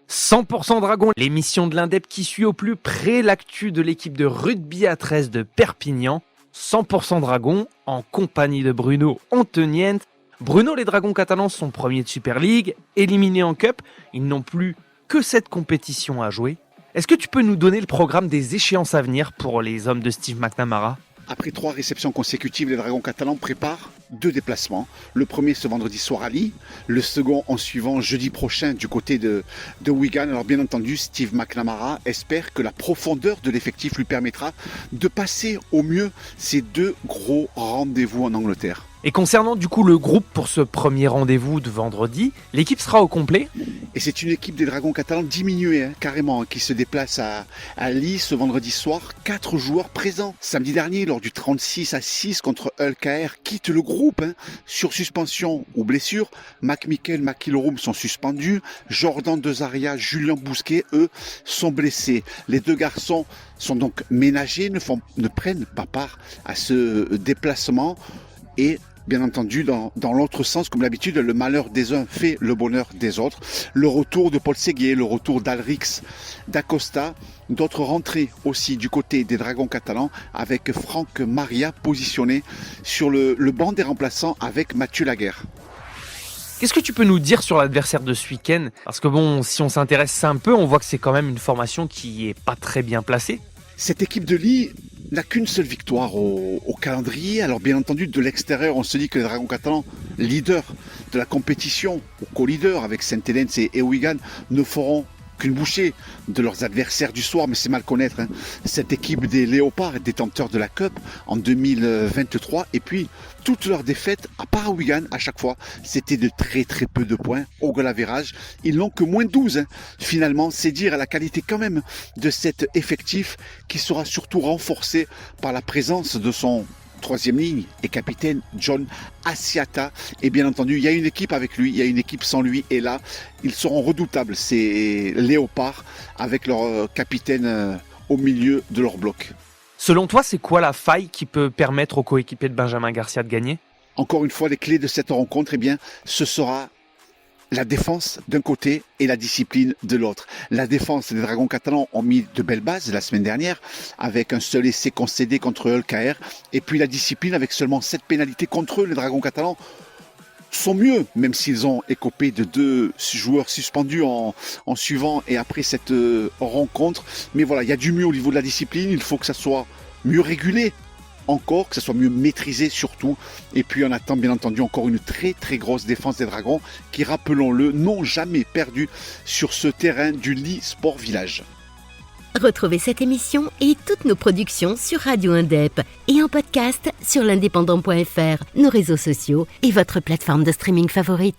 100% Dragon, l'émission de l'Indep qui suit au plus près l'actu de l'équipe de rugby à 13 de Perpignan. 100% Dragon, en compagnie de Bruno Antoniente. Bruno, les Dragons catalans sont premiers de Super League, éliminés en Cup. Ils n'ont plus que cette compétition à jouer. Est-ce que tu peux nous donner le programme des échéances à venir pour les hommes de Steve McNamara ? Après 3 réceptions consécutives, les Dragons catalans préparent 2 déplacements. Le premier ce vendredi soir à Lille, le second en suivant jeudi prochain du côté de Wigan. Alors bien entendu, Steve McNamara espère que la profondeur de l'effectif lui permettra de passer au mieux ces 2 gros rendez-vous en Angleterre. Et concernant du coup le groupe pour ce premier rendez-vous de vendredi, l'équipe sera au complet ? Et c'est une équipe des Dragons catalans diminuée, carrément, qui se déplace à Lille ce vendredi soir. 4 joueurs présents. Samedi dernier, lors du 36-6 contre Hull KR, quittent le groupe sur suspension ou blessure. McMichael, McIlroom sont suspendus. Jordan Dezaria, Julien Bousquet, eux, sont blessés. Les 2 garçons sont donc ménagés, ne prennent pas part à ce déplacement. Et bien entendu, dans l'autre sens, comme d'habitude, le malheur des uns fait le bonheur des autres. Le retour de Paul Séguier, le retour d'Alrix d'Acosta, d'autres rentrées aussi du côté des Dragons catalans avec Franck Maria positionné sur le banc des remplaçants avec Mathieu Laguerre. Qu'est-ce que tu peux nous dire sur l'adversaire de ce week-end ? Parce que bon, si on s'intéresse un peu, on voit que c'est quand même une formation qui est pas très bien placée. Cette équipe de Lille n'a qu'une seule victoire au calendrier. Alors bien entendu, de l'extérieur, on se dit que les Dragons catalans, leaders de la compétition, ou co-leaders avec Saint-Helens et Wigan, ne feront qu'une bouchée de leurs adversaires du soir, mais c'est mal connaître. Cette équipe des Léopards est détenteur de la Cup en 2023, et puis toutes leurs défaites, à part à Wigan, à chaque fois, c'était de très très peu de points au goal average. Ils n'ont que moins 12. Finalement, c'est dire à la qualité quand même de cet effectif qui sera surtout renforcé par la présence de son troisième ligne et capitaine John Asiata. Et bien entendu, il y a une équipe avec lui, il y a une équipe sans lui. Et là, ils seront redoutables, ces Léopards, avec leur capitaine au milieu de leur bloc. Selon toi, c'est quoi la faille qui peut permettre aux coéquipiers de Benjamin Garcia de gagner ? Encore une fois, les clés de cette rencontre, eh bien, ce sera la défense d'un côté et la discipline de l'autre. La défense, les Dragons catalans ont mis de belles bases la semaine dernière avec un seul essai concédé contre Hull KR, et puis la discipline avec seulement 7 pénalités contre eux. Les Dragons catalans sont mieux, même s'ils ont écopé de 2 joueurs suspendus en suivant et après cette rencontre. Mais voilà, il y a du mieux au niveau de la discipline, il faut que ça soit mieux régulé encore, que ça soit mieux maîtrisé surtout. Et puis on attend bien entendu encore une très très grosse défense des Dragons qui, rappelons-le, n'ont jamais perdu sur ce terrain du Lille Sport Village. Retrouvez cette émission et toutes nos productions sur Radio Indep et en podcast sur l'indépendant.fr, nos réseaux sociaux et votre plateforme de streaming favorite.